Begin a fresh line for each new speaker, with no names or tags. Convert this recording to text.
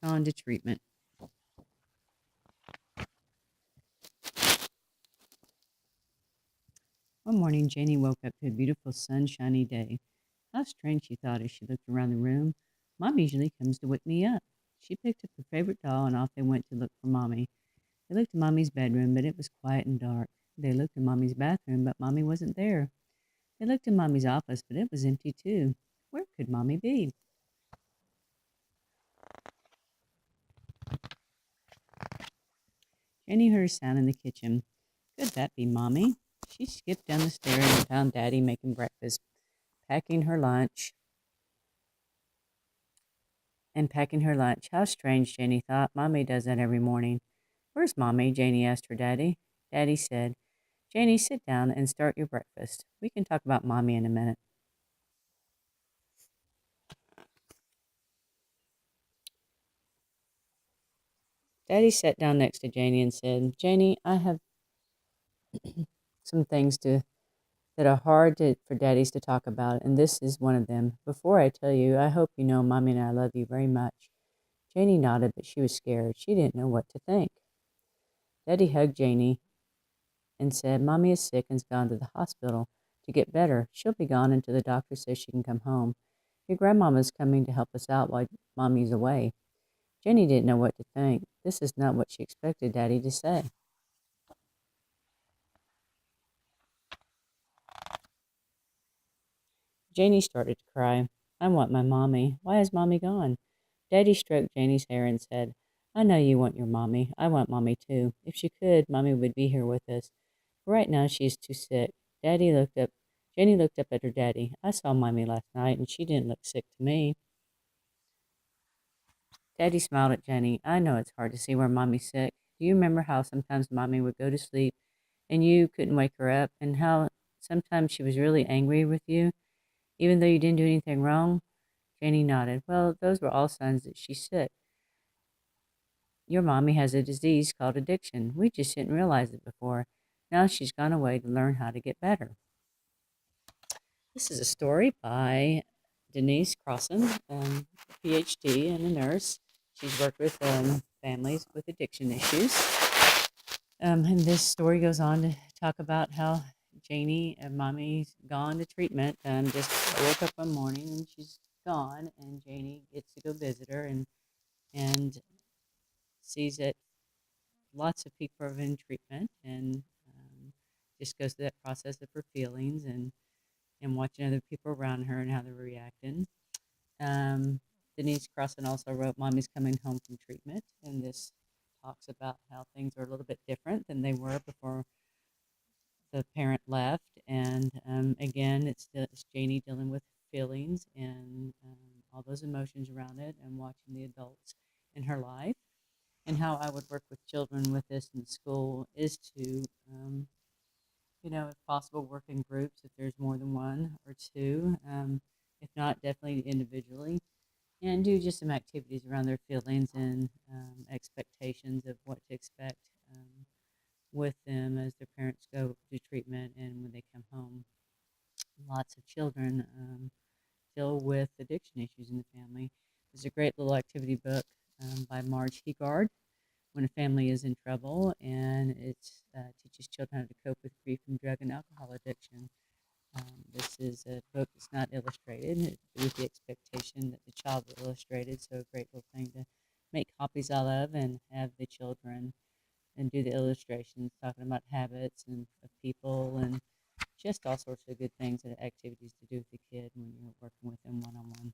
gone to treatment. One morning, Janie woke up to a beautiful sunshiny day. How strange, she thought as she looked around the room. Mom usually comes to wake me up. She picked up her favorite doll and off they went to look for Mommy. They looked in Mommy's bedroom, but it was quiet and dark. They looked in Mommy's bathroom, but Mommy wasn't there. They looked in Mommy's office, but it was empty too. Where could Mommy be? Jenny heard a sound in the kitchen. Could that be Mommy? She skipped down the stairs and found Daddy making breakfast, packing her lunch. Packing her lunch. How strange, Janie thought. Mommy does that every morning. Where's Mommy? Janie asked her daddy. Daddy said, Janie, sit down and start your breakfast. We can talk about Mommy in a minute. Daddy sat down next to Janie and said, Janie, I have some things that are hard for daddies to talk about, and this is one of them. Before I tell you, I hope you know Mommy and I love you very much. Janie nodded, but she was scared. She didn't know what to think. Daddy hugged Janie and said, Mommy is sick and's gone to the hospital to get better. She'll be gone until the doctor says she can come home. Your grandmama's coming to help us out while Mommy's away. Jenny didn't know what to think. This is not what she expected Daddy to say. Janie started to cry. I want my Mommy. Why is Mommy gone? Daddy stroked Janie's hair and said, I know you want your Mommy. I want Mommy too. If she could, Mommy would be here with us. Right now she is too sick. Daddy looked up. Jenny looked up at her daddy. I saw Mommy last night, and she didn't look sick to me. Daddy smiled at Jenny. I know it's hard to see where Mommy's sick. Do you remember how sometimes Mommy would go to sleep and you couldn't wake her up, and how sometimes she was really angry with you, even though you didn't do anything wrong? Jenny nodded. Well, those were all signs that she's sick. Your Mommy has a disease called addiction. We just didn't realize it before. Now she's gone away to learn how to get better. This is a story by Denise Crossan, PhD and a nurse. She's worked with families with addiction issues. And this story goes on to talk about how Janie and Mommy's gone to treatment. Just woke up one morning and she's gone, and Janie gets to go visit her and sees that lots of people are in treatment, and just goes through that process of her feelings and watching other people around her and how they're reacting. Um, Denise Crossan also wrote Mommy's Coming Home from Treatment, and this talks about how things are a little bit different than they were before the parent left. And again, it's Janie dealing with feelings and all those emotions around it, and watching the adults in her life. And how I would work with children with this in school is to, if possible, work in groups if there's more than one or two. If not, definitely individually, and do just some activities around their feelings and expectations of what to expect with them as their parents go to treatment and when they come home. Lots of children deal with addiction issues in the family. There's a great little activity book by Marge Hegard, When a Family is in Trouble, and it teaches children how to cope with grief from drug and alcohol addiction. This is a book that's not illustrated, with the expectation that the child will illustrate it. So a great little thing to make copies out of and have the children and do the illustrations, talking about habits and of people and just all sorts of good things and activities to do with the kid when you're working with them one on one.